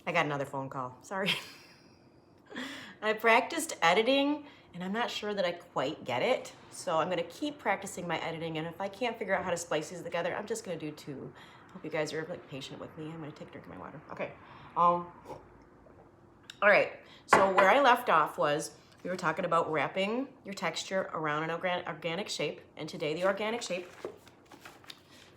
I got another phone call. Sorry. I practiced editing and I'm not sure that I quite get it. So I'm gonna keep practicing my editing, and if I can't figure out how to splice these together, I'm just gonna do two. Hope you guys are like patient with me. I'm gonna take a drink of my water. Okay. All right. So where I left off was we were talking about wrapping your texture around an organic shape, and today the organic shape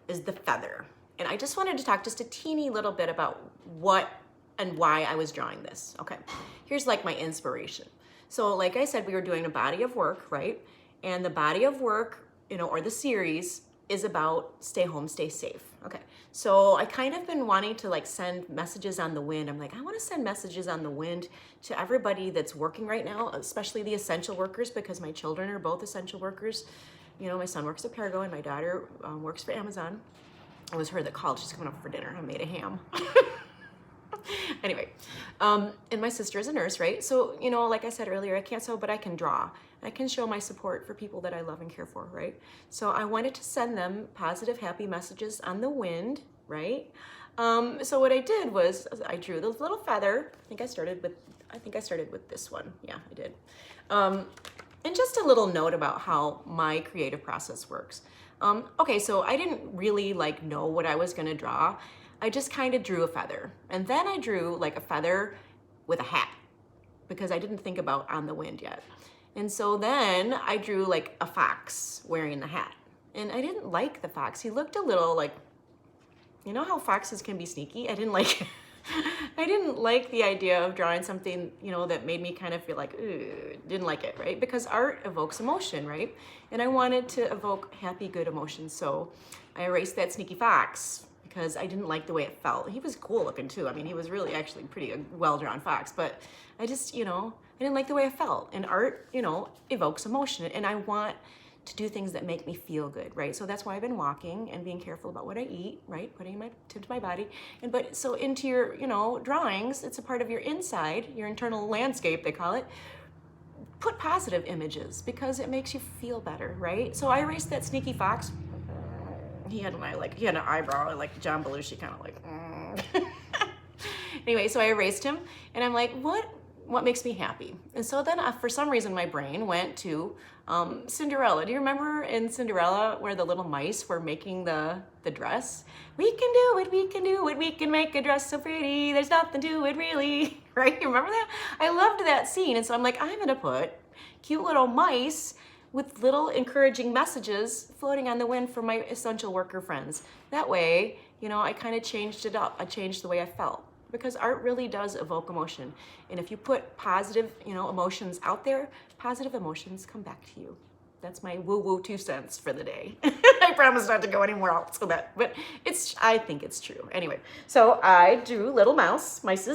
is the feather. And I just wanted to talk just a teeny little bit about what and why I was drawing this. Okay, here's like my inspiration. So like I said, we were doing a body of work, right? And the body of work, or the series is about stay home, stay safe. Okay, so I kind of been wanting to like send messages on the wind. I'm like, I want to send messages on the wind to everybody that's working right now, especially the essential workers, because my children are both essential workers. My son works at Pergo and my daughter works for Amazon. It was her that called. She's coming over for dinner. I made a ham. Anyway, and my sister is a nurse, right? So, like I said earlier, I can't sew, but I can draw. I can show my support for people that I love and care for, right? So I wanted to send them positive, happy messages on the wind, right? So what I did was I drew the little feather. I think I started with this one. Yeah, I did. And just a little note about how my creative process works. Okay, so I didn't really know what I was gonna draw. I just kind of drew a feather. And then I drew like a feather with a hat because I didn't think about on the wind yet. And so then I drew like a fox wearing the hat. And I didn't like the fox. He looked a little like, how foxes can be sneaky? I didn't like I didn't like the idea of drawing something, that made me kind of feel like, ooh, didn't like it, right? Because art evokes emotion, right? And I wanted to evoke happy, good emotions. So I erased that sneaky fox because I didn't like the way it felt. He was cool looking too. I mean, he was really actually pretty well-drawn fox, but I just, I didn't like the way it felt. And art, evokes emotion. And I want to do things that make me feel good, right? So that's why I've been walking and being careful about what I eat, right? Putting my into my body. But so into your, drawings, it's a part of your inside, your internal landscape, they call it. Put positive images because it makes you feel better, right? So I erased that sneaky fox. He had an eyebrow like John Belushi, kind of like. Anyway, so I erased him, and I'm like, what makes me happy? And so then for some reason my brain went to Cinderella. Do you remember in Cinderella where the little mice were making the dress? We can do it, we can do it, we can make a dress so pretty, there's nothing to it really, right? You remember that? I loved that scene. And so I'm like, I'm gonna put cute little mice with little encouraging messages floating on the wind for my essential worker friends. That way, I kind of changed it up. I changed the way I felt because art really does evoke emotion. And if you put positive, emotions out there, positive emotions come back to you. That's my woo-woo 2 cents for the day. I promise not to go anywhere else with that, but I think it's true. Anyway, so I drew little mice. Mice.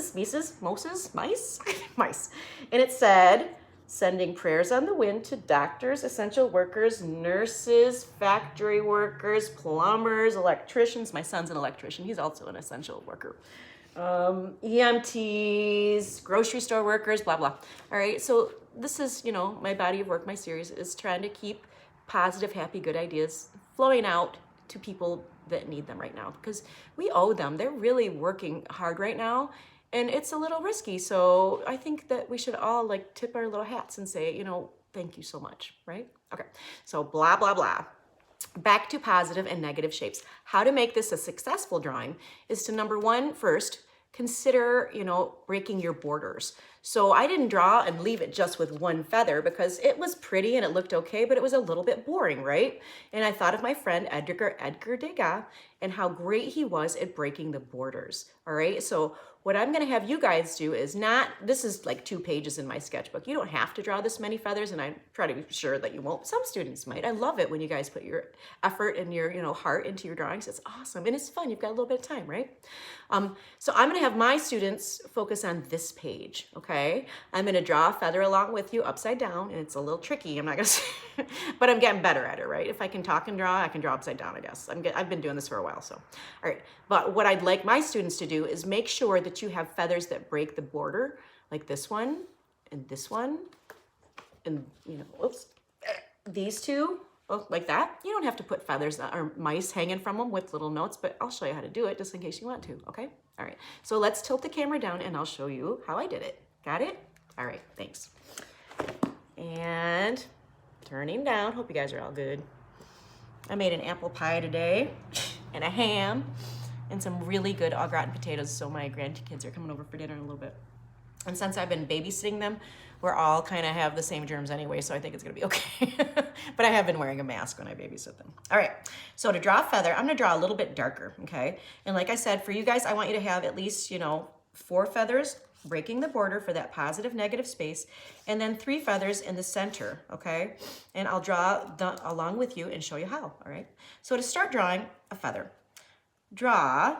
And it said, sending prayers on the wind to doctors, essential workers, nurses, factory workers, plumbers, electricians. My son's an electrician. He's also an essential worker. EMTs, grocery store workers, blah, blah. All right, so this is, my body of work, my series is trying to keep positive, happy, good ideas flowing out to people that need them right now because we owe them. They're really working hard right now and it's a little risky. So I think that we should all tip our little hats and say, thank you so much, right? Okay, so blah, blah, blah. Back to positive and negative shapes. How to make this a successful drawing is to number one, first, consider, breaking your borders. So I didn't draw and leave it just with one feather because it was pretty and it looked okay, but it was a little bit boring, right? And I thought of my friend Edgar Degas and how great he was at breaking the borders, all right? So what I'm gonna have you guys do is this is like 2 pages in my sketchbook. You don't have to draw this many feathers, and I try to be sure that you won't. Some students might. I love it when you guys put your effort and your heart into your drawings. It's awesome, and it's fun. You've got a little bit of time, right? So I'm gonna have my students focus on this page, okay? I'm gonna draw a feather along with you upside down, and it's a little tricky. I'm not gonna say, but I'm getting better at it, right? If I can talk and draw, I can draw upside down, I guess. I've been doing this for a while, so. All right, but what I'd like my students to do is make sure that you have feathers that break the border, like this one, and, oops, these two, well, like that. You don't have to put feathers or mice hanging from them with little notes, but I'll show you how to do it just in case you want to, okay? All right, so let's tilt the camera down and I'll show you how I did it. Got it? All right, thanks. And turning down, hope you guys are all good. I made an apple pie today and a ham and some really good au gratin potatoes, so my grandkids are coming over for dinner in a little bit. And since I've been babysitting them, we're all kind of have the same germs anyway, so I think it's gonna be okay. But I have been wearing a mask when I babysit them. All right, so to draw a feather, I'm gonna draw a little bit darker, okay? And like I said, for you guys, I want you to have at least, you know, 4 feathers breaking the border for that positive negative space, and then 3 feathers in the center, okay? And I'll draw along with you and show you how, all right? So to start drawing a feather, draw,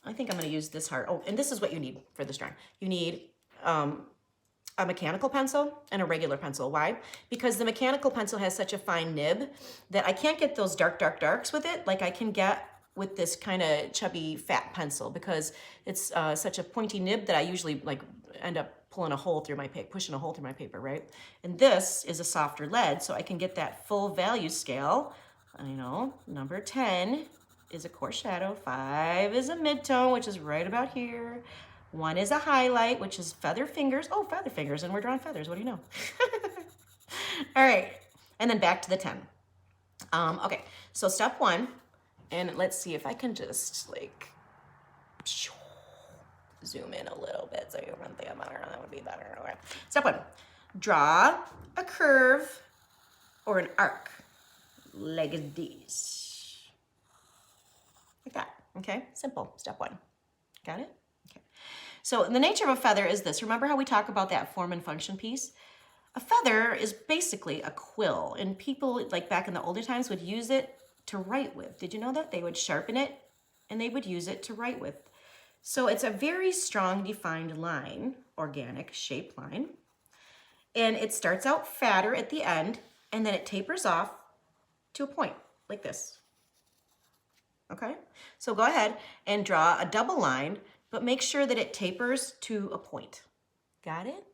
I think I'm gonna use this heart. Oh, and this is what you need for this drawing. You need a mechanical pencil and a regular pencil. Why? Because the mechanical pencil has such a fine nib that I can't get those darks with it like I can get with this kind of chubby fat pencil, because it's such a pointy nib that I usually like end up pulling a hole through my paper, pushing a hole through my paper, right? And this is a softer lead, so I can get that full value scale. I know, number 10 is a coarse shadow, 5 is a midtone, which is right about here. 1 is a highlight, which is feather fingers. Oh, feather fingers, and we're drawing feathers, what do you know? All right, and then back to the 10. Okay, so step 1, and let's see if I can just like zoom in a little bit so you can think about it. That would be better. Okay. Step 1, draw a curve or an arc like this. Like that, okay? Simple, step 1. Got it? Okay. So the nature of a feather is this. Remember how we talk about that form and function piece? A feather is basically a quill, and people like back in the older times would use it to write with. Did you know that? They would sharpen it and they would use it to write with. So it's a very strong defined line, organic shaped line. And it starts out fatter at the end, and then it tapers off to a point like this. Okay? So go ahead and draw a double line, but make sure that it tapers to a point. Got it?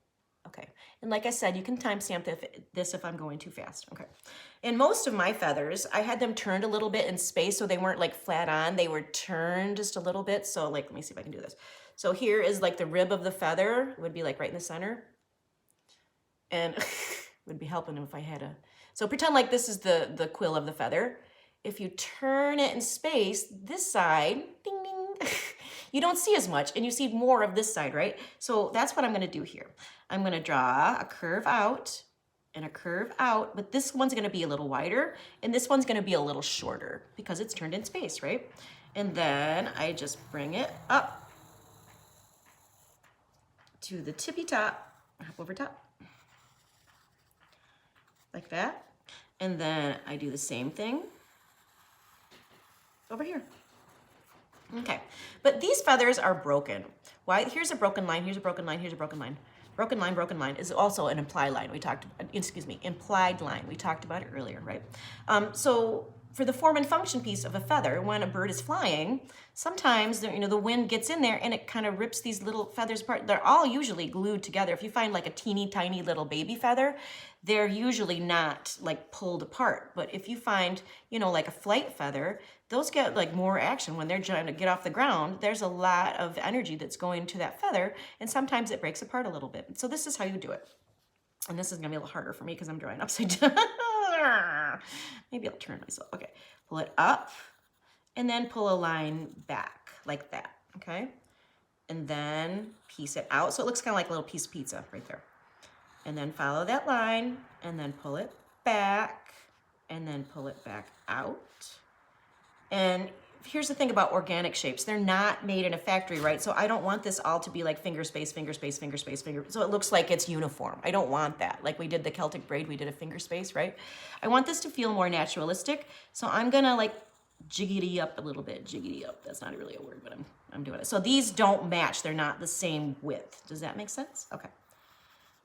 Okay. And like I said, you can timestamp this if I'm going too fast. Okay. In most of my feathers, I had them turned a little bit in space so they weren't like flat on. They were turned just a little bit. So like, let me see if I can do this. So here is like the rib of the feather. It would be like right in the center. And it would be helping if I had a... So pretend like this is the quill of the feather. If you turn it in space, this side, ding, ding, you don't see as much and you see more of this side, right? So that's what I'm gonna do here. I'm gonna draw a curve out and a curve out, but this one's gonna be a little wider and this one's gonna be a little shorter because it's turned in space, right? And then I just bring it up to the tippy top, hop over top, like that. And then I do the same thing over here. Okay, but these feathers are broken. Why? Here's a broken line, here's a broken line, here's a broken line. Broken line is also an implied line. We talked, implied line. We talked about it earlier, right? So for the form and function piece of a feather, when a bird is flying, sometimes the wind gets in there and it kind of rips these little feathers apart. They're all usually glued together. If you find like a teeny tiny little baby feather, they're usually not like pulled apart. But if you find, like a flight feather, those get like more action when they're trying to get off the ground. There's a lot of energy that's going to that feather, and sometimes it breaks apart a little bit. So this is how you do it. And this is gonna be a little harder for me because I'm drawing upside down. Maybe I'll turn myself. Okay, pull it up and then pull a line back like that, okay? And then piece it out. So it looks kind of like a little piece of pizza right there. And then follow that line and then pull it back and then pull it back out. And here's the thing about organic shapes. They're not made in a factory, right? So I don't want this all to be like finger space, finger space, finger space, finger. So it looks like it's uniform. I don't want that. Like we did the Celtic braid, we did a finger space, right? I want this to feel more naturalistic. So I'm gonna like jiggity up a little bit, jiggity up. That's not really a word, but I'm doing it. So these don't match. They're not the same width. Does that make sense? Okay.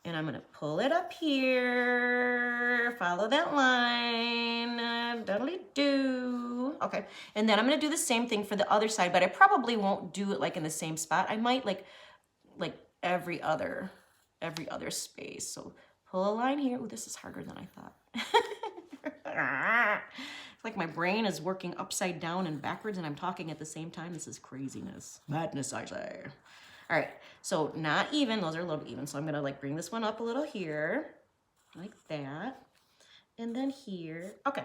And I'm gonna pull it up here, follow that line, doodly-doo. Okay, and then I'm gonna do the same thing for the other side, but I probably won't do it like in the same spot. I might like every other space. So pull a line here. Oh, this is harder than I thought. Like my brain is working upside down and backwards and I'm talking at the same time. This is craziness. Madness, I say. All right, so not even, those are a little bit even. So I'm gonna like bring this one up a little here, like that. And then here, okay,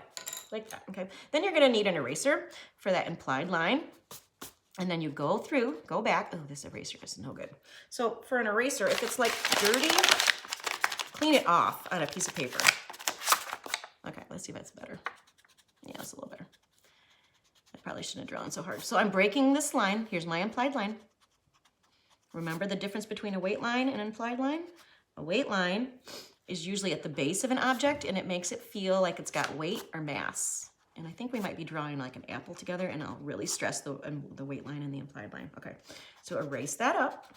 like that, okay. Then you're gonna need an eraser for that implied line. And then you go back. Oh, this eraser is no good. So for an eraser, if it's like dirty, clean it off on a piece of paper. Okay, let's see if that's better. Yeah, it's a little better. I probably shouldn't have drawn so hard. So I'm breaking this line. Here's my implied line. Remember the difference between a weight line and an implied line? A weight line is usually at the base of an object and it makes it feel like it's got weight or mass. And I think we might be drawing like an apple together, and I'll really stress the weight line and the implied line. Okay, so erase that up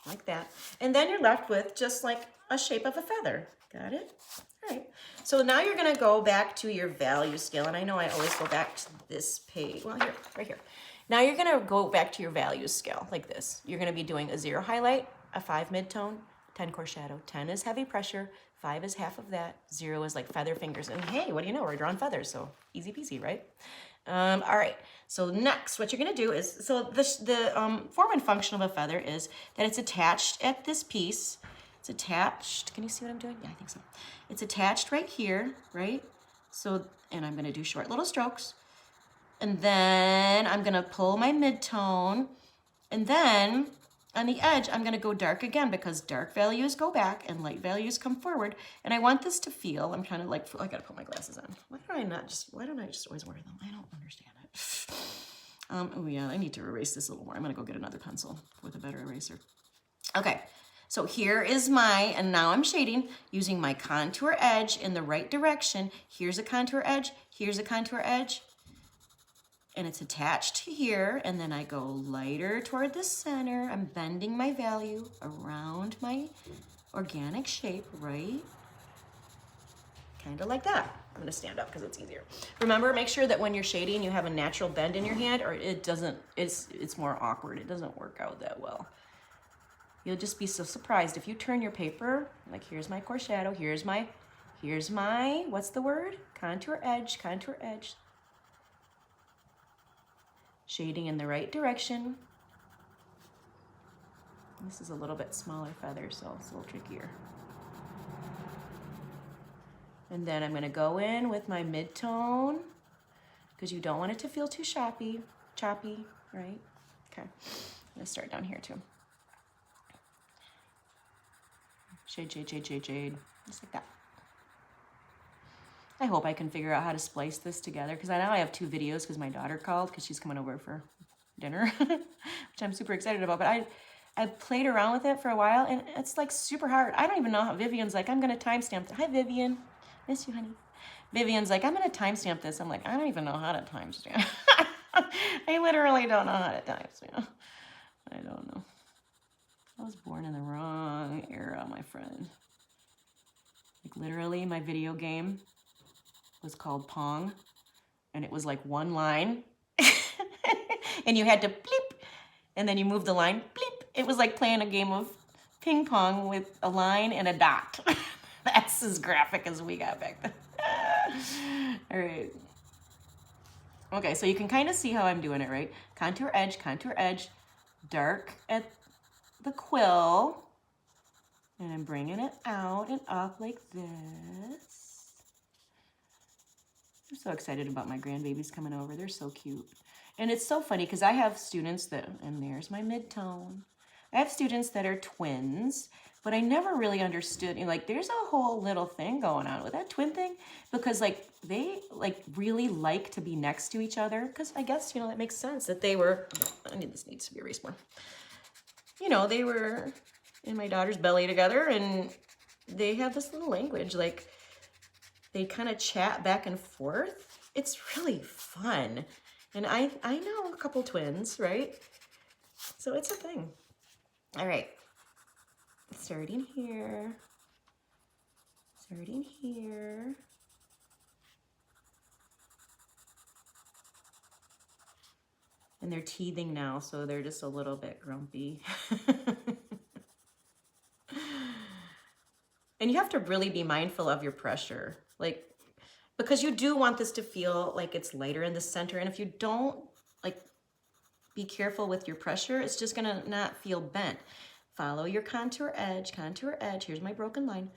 like that. And then you're left with just like a shape of a feather. Got it? All right. So now you're gonna go back to your value scale. And I know I always go back to this page. Well, here, right here. Now you're gonna go back to your value scale like this. You're gonna be doing a 0 highlight, a 5 midtone, 10 coarse shadow. 10 is heavy pressure, 5 is half of that, 0 is like feather fingers. And hey, what do you know? We're drawing feathers, so easy peasy, right? All right, so next, what you're gonna do is, so the form and function of a feather is that it's attached at this piece. It's attached, can you see what I'm doing? Yeah, I think so. It's attached right here, right? So, and I'm gonna do short little strokes. And then I'm gonna pull my midtone. And then on the edge, I'm gonna go dark again because dark values go back and light values come forward. And I want this to feel, I'm trying to like, I gotta put my glasses on. Why don't I just always wear them? I don't understand it. Oh yeah, I need to erase this a little more. I'm gonna go get another pencil with a better eraser. Okay, so here is my, and now I'm shading using my contour edge in the right direction. Here's a contour edge, here's a contour edge. And it's attached to here, and then I go lighter toward the center. I'm bending my value around my organic shape, right? Kind of like that. I'm gonna stand up because it's easier. Remember, make sure that when you're shading, you have a natural bend in your hand, or it doesn't, it's more awkward. It doesn't work out that well. You'll just be so surprised if you turn your paper, like here's my coarse shadow, here's my, what's the word? Contour edge, contour edge. Shading in the right direction. This is a little bit smaller feather, so it's a little trickier. And then I'm gonna go in with my mid-tone because you don't want it to feel too choppy, right? Okay, I'm gonna start down here too. Shade, shade, shade, shade, shade, just like that. I hope I can figure out how to splice this together because now I have 2 videos because my daughter called because she's coming over for dinner, which I'm super excited about. But I played around with it for a while and it's like super hard. I don't even know how Vivian's like, I'm going to timestamp it. Hi, Vivian. Miss you, honey. Vivian's like, I'm going to timestamp this. I'm like, I don't even know how to timestamp. I literally don't know how to timestamp. I don't know. I was born in the wrong era, my friend. Like literally my video game was called Pong, and it was like one line, and you had to bleep, and then you move the line, bleep. It was like playing a game of ping pong with a line and a dot. That's as graphic as we got back then. All right. Okay, so you can kind of see how I'm doing it, right? Contour edge, dark at the quill, and I'm bringing it out and up like this. I'm so excited about my grandbabies coming over. They're so cute. And it's so funny because I have students that, and there's my mid-tone. I have students that are twins, but I never really understood, you know, like there's a whole little thing going on with that twin thing because like they like really like to be next to each other because I guess, you know, that makes sense that they were, this needs to be erased more. You know, they were in my daughter's belly together and they have this little language, like they kind of chat back and forth. It's really fun. And I know a couple twins, right? So it's a thing. All right, starting here, starting here. And they're teething now, so they're just a little bit grumpy. And you have to really be mindful of your pressure. Like, because you do want this to feel like it's lighter in the center. And if you don't like be careful with your pressure, it's just gonna not feel bent. Follow your contour edge, contour edge. Here's my broken line.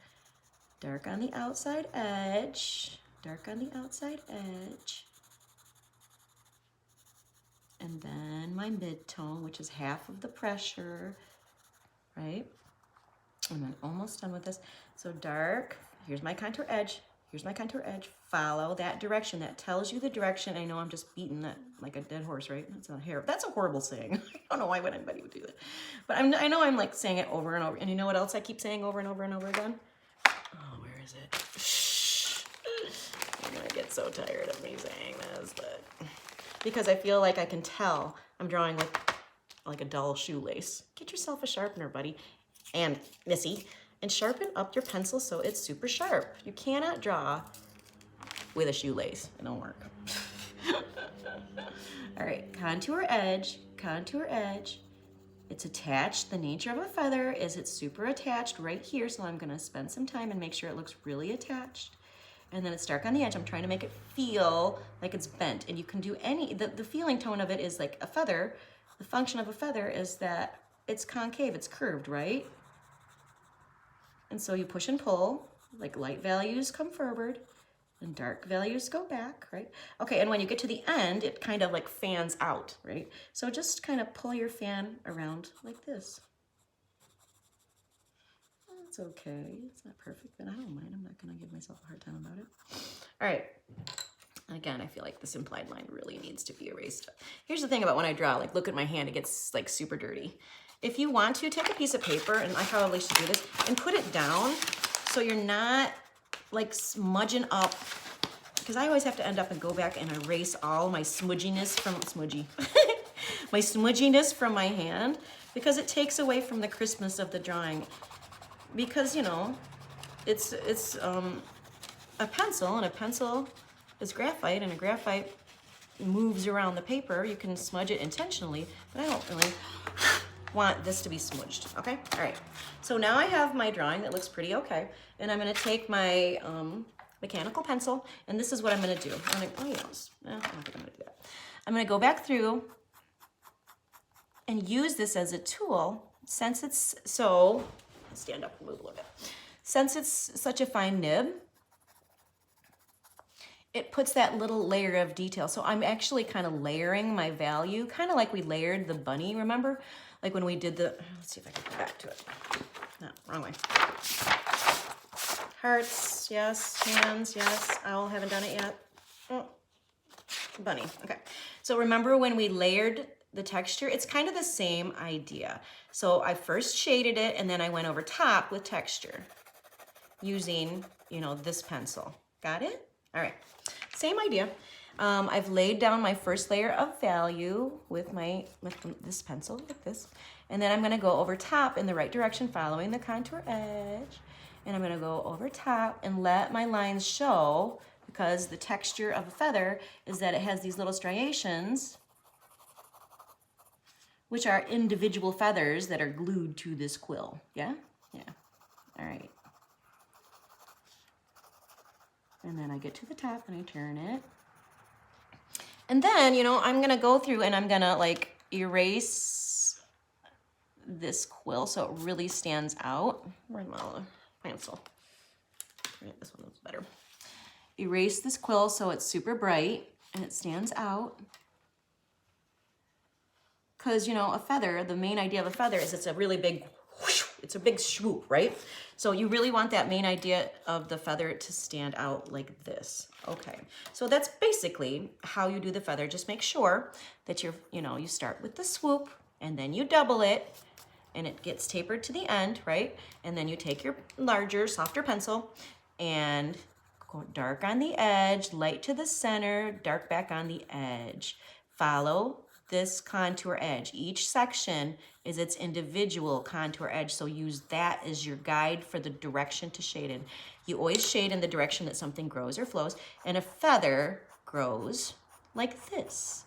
Dark on the outside edge, dark on the outside edge. And then my mid-tone, which is half of the pressure, right? And I'm almost done with this. So dark, here's my contour edge, here's my contour edge. Follow that direction. That tells you the direction. I know I'm just beating that like a dead horse, right? That's a horrible saying. I don't know why anybody would do that. But I know I'm like saying it over and over. And you know what else I keep saying over and over and over again? Oh, where is it? Shh. I'm gonna get so tired of me saying this, but because I feel like I can tell I'm drawing like a dull shoelace. Get yourself a sharpener, buddy, and Missy, and sharpen up your pencil so it's super sharp. You cannot draw with a shoelace. It don't work. All right, contour edge, contour edge. It's attached. The nature of a feather is it's super attached right here, so I'm gonna spend some time and make sure it looks really attached. And then it's dark on the edge. I'm trying to make it feel like it's bent. And you can do the feeling tone of it is like a feather. The function of a feather is that it's concave, it's curved, right? And so you push and pull, like light values come forward and dark values go back, right? Okay, and when you get to the end, it kind of like fans out, right? So just kind of pull your fan around like this. It's okay, it's not perfect, but I don't mind. I'm not gonna give myself a hard time about it. All right, again, I feel like this implied line really needs to be erased. Here's the thing about when I draw, like look at my hand, it gets like super dirty. If you want to, take a piece of paper, and I probably should do this, and put it down so you're not like smudging up, because I always have to end up and go back and erase all my smudginess from, my smudginess from my hand, because it takes away from the crispness of the drawing. Because, you know, it's a pencil, and a pencil is graphite, and a graphite moves around the paper. You can smudge it intentionally, but I don't really want this to be smudged, okay? All right, so now I have my drawing that looks pretty okay, and I'm gonna take my mechanical pencil, and this is what I'm gonna do. I'm gonna, I don't think I'm gonna do that. I'm gonna go back through and use this as a tool, since it's so, stand up and move a little bit. Since it's such a fine nib, it puts that little layer of detail. So I'm actually kind of layering my value, kind of like we layered the bunny, remember? Like when we did the, let's see if I can go back to it. No, wrong way. Hearts, yes. Hands, yes. Owl, haven't done it yet. Oh, bunny, okay. So remember when we layered the texture? It's kind of the same idea. So I first shaded it, and then I went over top with texture using, you know, this pencil. Got it? All right, same idea. I've laid down my first layer of value with this pencil, like this. And then I'm gonna go over top in the right direction, following the contour edge. And I'm gonna go over top and let my lines show, because the texture of a feather is that it has these little striations, which are individual feathers that are glued to this quill. Yeah? Yeah. All right. And then I get to the top and I turn it. And then, you know, I'm gonna go through and I'm gonna like erase this quill so it really stands out. Where's my pencil? Right, this one looks better. Erase this quill so it's super bright and it stands out. Because, you know, a feather, the main idea of a feather is it's a really big whoosh, it's a big swoop, right? So you really want that main idea of the feather to stand out like this. Okay, so that's basically how you do the feather. Just make sure that you start with the swoop and then you double it and it gets tapered to the end, right? And then you take your larger, softer pencil and go dark on the edge, light to the center, dark back on the edge. Follow this contour edge. Each section is its individual contour edge, so use that as your guide for the direction to shade in. You always shade in the direction that something grows or flows, and a feather grows like this.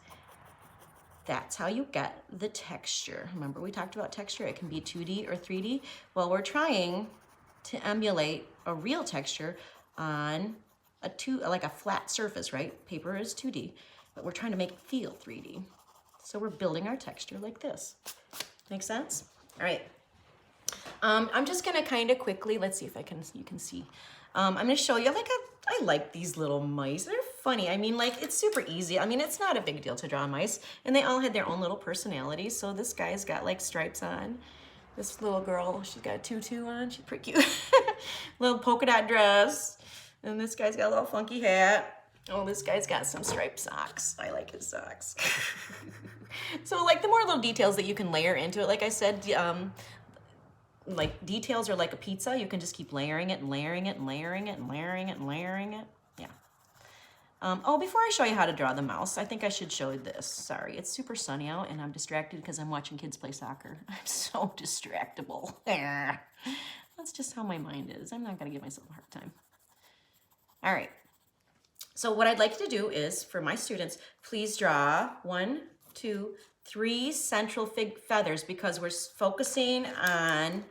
That's how you get the texture. Remember we talked about texture, it can be 2D or 3D. Well, we're trying to emulate a real texture on like a flat surface, right? Paper is 2D, but we're trying to make it feel 3D. So we're building our texture like this. Make sense? All right. I'm just gonna kind of quickly, let's see if you can see. I'm gonna show you I like these little mice. They're funny. I mean, like, it's super easy. I mean, it's not a big deal to draw mice, and they all had their own little personalities. So this guy's got like stripes on. This little girl, she's got a tutu on. She's pretty cute. Little polka dot dress. And this guy's got a little funky hat. Oh, this guy's got some striped socks. I like his socks. So like the more little details that you can layer into it, like I said, like details are like a pizza. You can just keep layering it and layering it and layering it and layering it and layering it. Yeah. Oh, before I show you how to draw the mouse, I think I should show you this. Sorry, it's super sunny out and I'm distracted because I'm watching kids play soccer. I'm so distractible. That's just how my mind is. I'm not gonna give myself a hard time. All right. So what I'd like you to do is, for my students, please draw 1, 2, 3 central feathers, because we're focusing on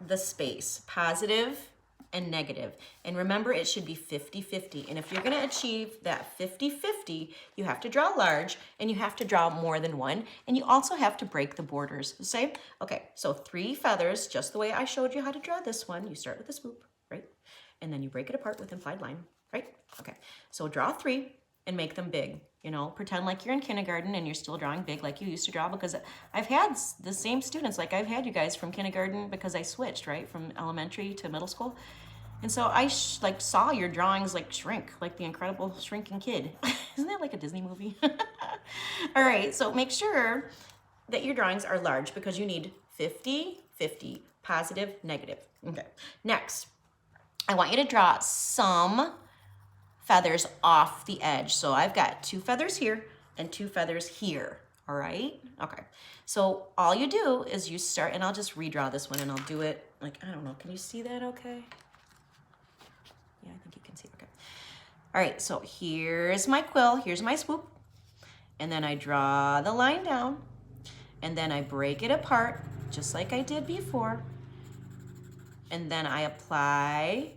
the space, positive and negative. And remember, it should be 50-50. And if you're gonna achieve that 50-50, you have to draw large and you have to draw more than one. And you also have to break the borders. Same? Okay, so 3 feathers, just the way I showed you how to draw this one. You start with a swoop, right? And then you break it apart with implied line, right? Okay, so draw 3 and make them big. You know, pretend like you're in kindergarten and you're still drawing big like you used to draw, because I've had the same students, like I've had you guys from kindergarten, because I switched, right, from elementary to middle school. And so I like saw your drawings like shrink, like the Incredible Shrinking Kid. Isn't that like a Disney movie? All right, so make sure that your drawings are large, because you need 50-50, positive, negative. Okay, next, I want you to draw some feathers off the edge. So I've got 2 feathers here and 2 feathers here, all right? Okay, so all you do is you start, and I'll just redraw this one and I'll do it like, I don't know, can you see that okay? Yeah, I think you can see, okay. All right, so here's my quill, here's my swoop, and then I draw the line down, and then I break it apart, just like I did before, and then I apply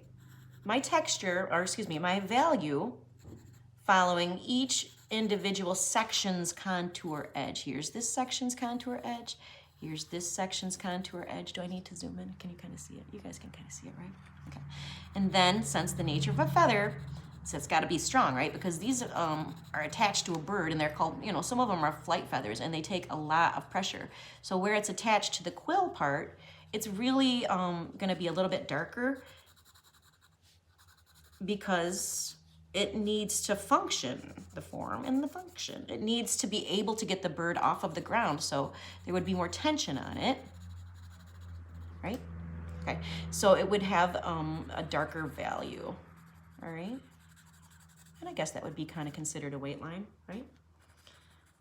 my texture, or excuse me, my value, following each individual section's contour edge. Here's this section's contour edge. Here's this section's contour edge. Do I need to zoom in? Can you kind of see it? You guys can kind of see it, right? Okay. And then, since the nature of a feather, so it's got to be strong, right? Because these are attached to a bird, and they're called, you know, some of them are flight feathers, and they take a lot of pressure. So where it's attached to the quill part, it's really going to be a little bit darker, because it needs to function, the form and the function. It needs to be able to get the bird off of the ground, so there would be more tension on it, right? Okay, so it would have a darker value, all right? And I guess that would be kind of considered a weight line, right?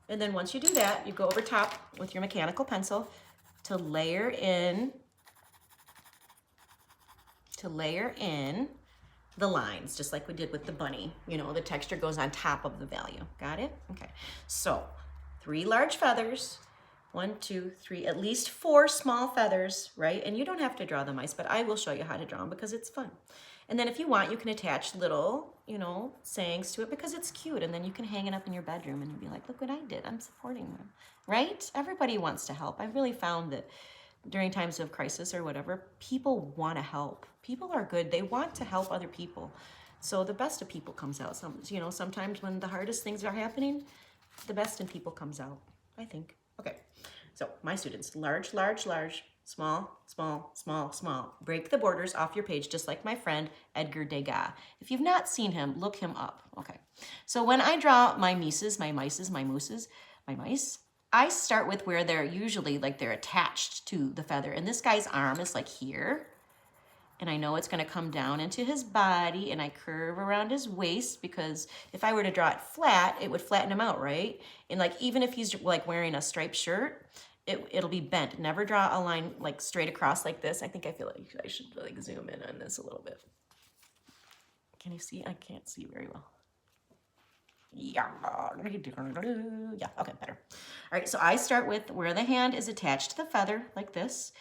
And then once you do that, you go over top with your mechanical pencil to layer in the lines, just like we did with the bunny. You know, the texture goes on top of the value. Got it? Okay. So 3 large feathers, 1, 2, 3, at least 4 small feathers, right? And you don't have to draw the mice, but I will show you how to draw them because it's fun. And then if you want, you can attach little, you know, sayings to it because it's cute. And then you can hang it up in your bedroom and be like, look what I did. I'm supporting them, right? Everybody wants to help. I've really found that during times of crisis or whatever, people want to help. People are good. They want to help other people. So the best of people comes out. Sometimes when the hardest things are happening, the best in people comes out, I think. Okay, so my students, large, large, large, small, small, small, small. Break the borders off your page, just like my friend Edgar Degas. If you've not seen him, look him up. Okay, so when I draw my mice, I start with where they're usually, like, they're attached to the feather. And this guy's arm is like here. And I know it's going to come down into his body, and I curve around his waist, because if I were to draw it flat, it would flatten him out, right? And like, even if he's like wearing a striped shirt, it'll be bent. Never draw a line like straight across like this. I feel like I should like zoom in on this a little bit. Can you see? I can't see very well. Yeah, okay, better. All right, so I start with where the hand is attached to the feather, like this.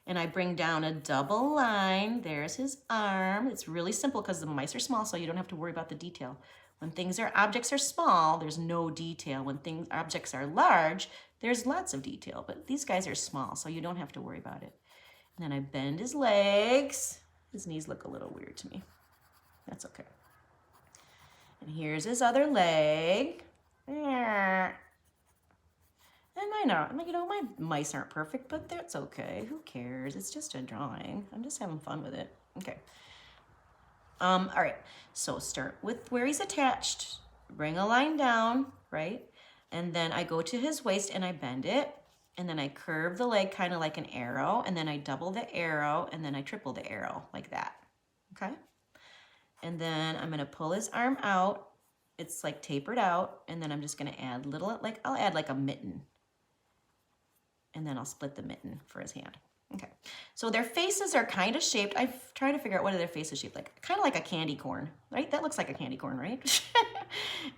and I bring down a double line. There's his arm. It's really simple because the mice are small, so you don't have to worry about the detail. When objects are small, there's no detail. When objects are large, there's lots of detail, but these guys are small, so you don't have to worry about it. And then I bend his legs. His knees look a little weird to me. That's okay. And here's his other leg. And my mice aren't perfect, but that's okay. Who cares? It's just a drawing. I'm just having fun with it. Okay. All right. So start with where he's attached. Bring a line down, right? And then I go to his waist and I bend it. And then I curve the leg kind of like an arrow. And then I double the arrow. And then I triple the arrow like that. Okay? And then I'm going to pull his arm out. It's like tapered out. And then I'm just going to add I'll add like a mitten. And then I'll split the mitten for his hand. Okay, so their faces are kind of shaped. I've tried to figure out what are their faces shaped like. Kind of like a candy corn, right? That looks like a candy corn, right?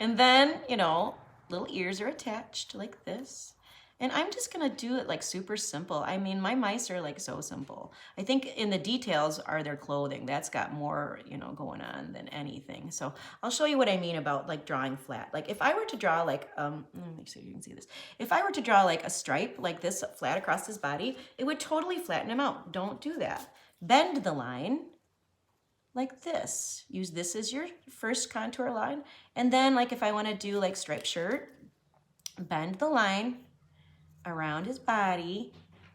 And then, little ears are attached like this. And I'm just gonna do it like super simple. I mean, my mice are like so simple. I think in the details are their clothing. That's got more, going on than anything. So I'll show you what I mean about like drawing flat. Like if I were to draw like, let me see if you can see this. If I were to draw like a stripe like this flat across his body, it would totally flatten him out. Don't do that. Bend the line like this. Use this as your first contour line. And then like if I wanna do like striped shirt, bend the line around his body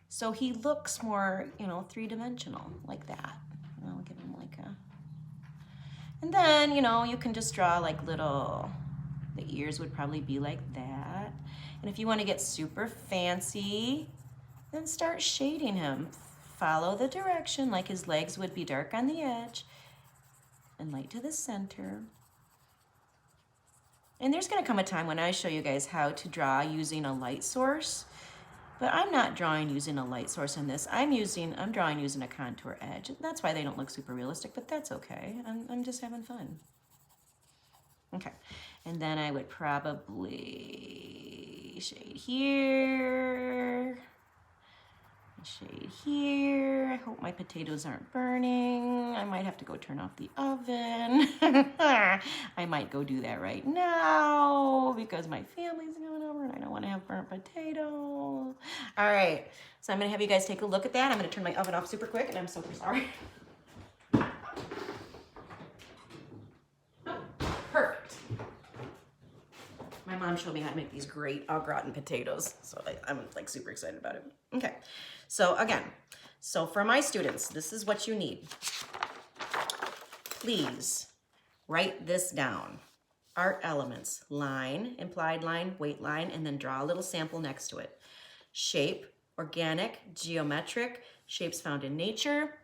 so he looks more, three-dimensional like that. I'll give him like a, and then, you can just draw like the ears would probably be like that. And if you want to get super fancy, then start shading him. Follow the direction, like his legs would be dark on the edge and light to the center. And there's going to come a time when I show you guys how to draw using a light source, but I'm not drawing using a light source in this. I'm drawing using a contour edge. That's why they don't look super realistic, but that's okay. I'm just having fun. Okay, and then I would probably shade here, shade here. I hope my potatoes aren't burning. I might have to go turn off the oven. I might go do that right now because my family's coming over and I don't want to have burnt potatoes. All right, so I'm gonna have you guys take a look at that. I'm gonna turn my oven off super quick and I'm super sorry. Perfect. My mom showed me how to make these great au gratin potatoes, so I'm like super excited about it. Okay, so again, for my students, this is what you need. Please write this down. Art elements: line, implied line, weight line, and then draw a little sample next to it. Shape: organic, geometric, shapes found in nature,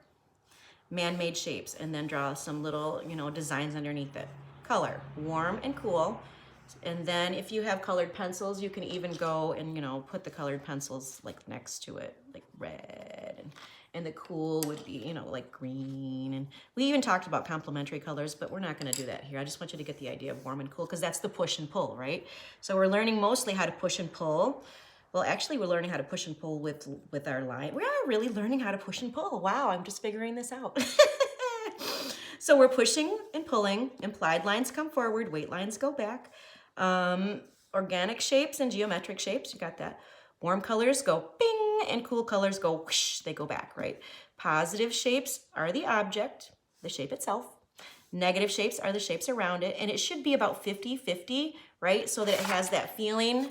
man-made shapes, and then draw some little, designs underneath it. Color: warm and cool. And then if you have colored pencils, you can even go and, put the colored pencils like next to it, like red, and the cool would be, like green. And we even talked about complementary colors, but we're not gonna do that here. I just want you to get the idea of warm and cool because that's the push and pull, right? So we're learning mostly how to push and pull. Well, actually we're learning how to push and pull with our line. We are really learning how to push and pull. Wow, I'm just figuring this out. So we're pushing and pulling. Implied lines come forward, weight lines go back. Organic shapes and geometric shapes, you got that. Warm colors go bing, and cool colors go whoosh, they go back, right? Positive shapes are the object, the shape itself. Negative shapes are the shapes around it, and it should be about 50-50, right? So that it has that feeling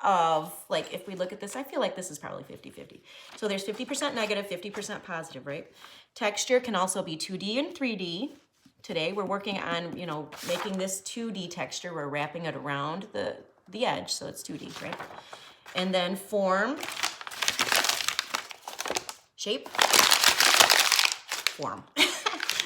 of, like, if we look at this, I feel like this is probably 50-50. So there's 50% negative, 50% positive, right? Texture can also be 2D and 3D. Today we're working on, making this 2D texture. We're wrapping it around the edge, so it's 2D, right? And then form, shape, form.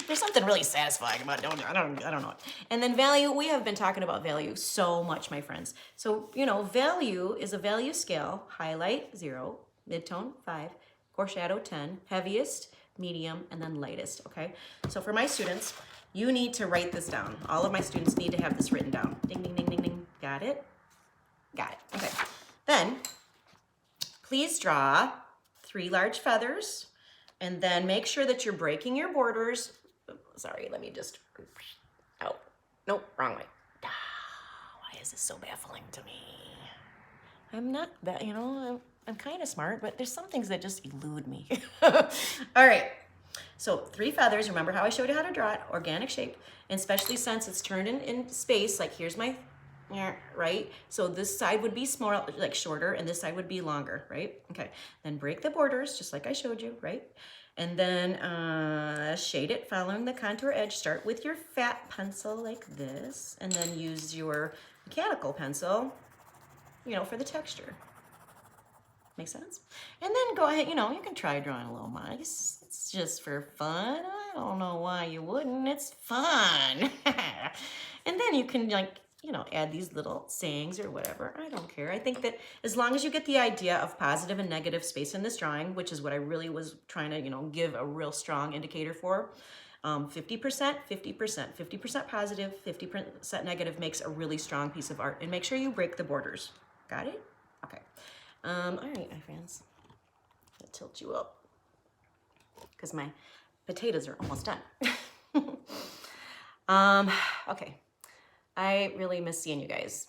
There's something really satisfying about it. I don't know. And then value, we have been talking about value so much, my friends. So, value is a value scale: highlight 0, midtone 5, core shadow 10, heaviest, medium, and then lightest, okay? So for my students, you need to write this down. All of my students need to have this written down. Ding, ding, ding, ding, ding. Got it? Got it. Okay. Then, please draw 3 large feathers, and then make sure that you're breaking your borders. Sorry, let me just, oh, nope, wrong way. Why is this so baffling to me? I'm not that, you know, I'm kind of smart, but there's some things that just elude me. All right, so 3 feathers. Remember how I showed you how to draw it, organic shape, and especially since it's turned in space, like here's my, right? So this side would be smaller, like shorter, and this side would be longer, right? Okay, then break the borders, just like I showed you, right? And then shade it following the contour edge. Start with your fat pencil like this, and then use your mechanical pencil, you know, for the texture. Make sense? And then go ahead, you know, you can try drawing a little mice. It's just for fun. I don't know why you wouldn't. It's fun. And then you can, like, you know, add these little sayings or whatever. I don't care. I think that as long as you get the idea of positive and negative space in this drawing, which is what I really was trying to, you know, give a real strong indicator for, 50%, 50%, 50% positive, 50% negative makes a really strong piece of art. And make sure you break the borders. Got it? Okay. All right, my friends. I'll tilt you up because my potatoes are almost done. Okay. I really miss seeing you guys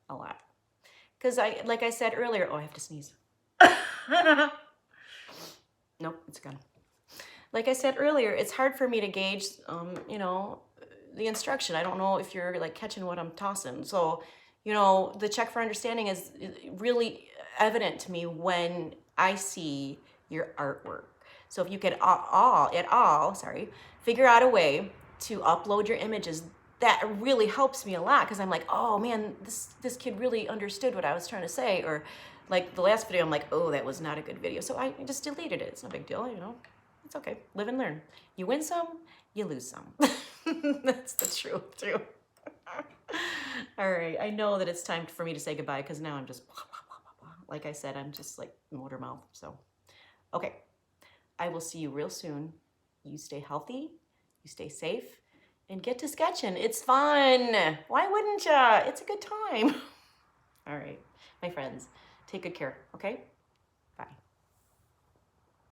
a lot. Because like I said earlier, oh, I have to sneeze. Nope, it's gone. Like I said earlier, it's hard for me to gauge, you know, the instruction. I don't know if you're like catching what I'm tossing. So, you know, the check for understanding is really evident to me when I see your artwork. So if you could figure out a way to upload your images, that really helps me a lot, because I'm like, oh man, this kid really understood what I was trying to say. Or like the last video, I'm like, oh, that was not a good video. So I just deleted it. It's no big deal, you know. It's okay. Live and learn. You win some, you lose some. That's the truth too. All right, I know that it's time for me to say goodbye, because now I'm just, like I said, I'm just like motor mouth. So, okay, I will see you real soon. You stay healthy, you stay safe, and get to sketching. It's fun. Why wouldn't ya? It's a good time. All right, my friends, take good care, okay? Bye.